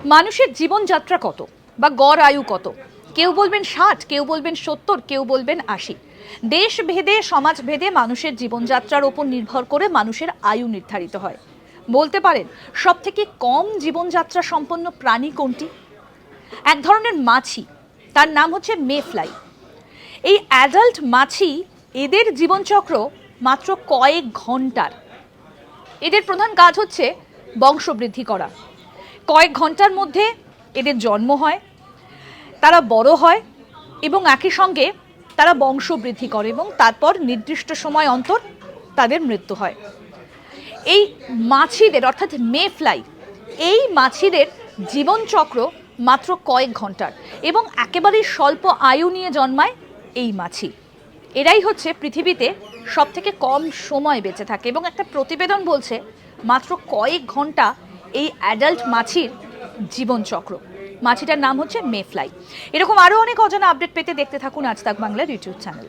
মানুষের জীবনযাত্রা কত বা গড় আয়ু কত? কেউ বলবেন 60, কেউ বলবেন 70, কেউ বলবেন 80। দেশ ভেদে সমাজ ভেদে মানুষের জীবনযাত্রার উপর নির্ভর করে মানুষের আয়ু নির্ধারিত হয়। বলতে পারেন সবথেকে কম জীবনযাত্রা সম্পন্ন প্রাণী কোনটি? এক ধরনের মাছি, তার নাম হচ্ছে মে ফ্লাই। এই অ্যাডাল্ট মাছি, এদের জীবনচক্র মাত্র কয়েক ঘন্টার। এদের প্রধান কাজ হচ্ছে বংশবৃদ্ধি করা। কয়েক ঘন্টার মধ্যে এদের জন্ম হয়, তারা বড় হয় এবং একই সঙ্গে তারা বংশবৃদ্ধি করে এবং তারপর নির্দিষ্ট সময় অন্তর তাদের মৃত্যু হয়। এই মাছিদের অর্থাৎ মে ফ্লাই, এই মাছিদের জীবনচক্র মাত্র কয়েক ঘন্টার এবং একেবারেই স্বল্প আয়ু নিয়ে জন্মায় এই মাছি। এরাই হচ্ছে পৃথিবীতে সবথেকে কম সময় বেঁচে থাকে এবং একটা প্রতিবেদন বলছে মাত্র কয়েক ঘন্টা এই অ্যাডাল্ট মাছির জীবনচক্র। মাছিটার নাম হচ্ছে মে ফ্লাই। এরকম আরও অনেক অজানা আপডেট পেতে দেখতে থাকুন আজ তাক বাংলার ইউটিউব চ্যানেল।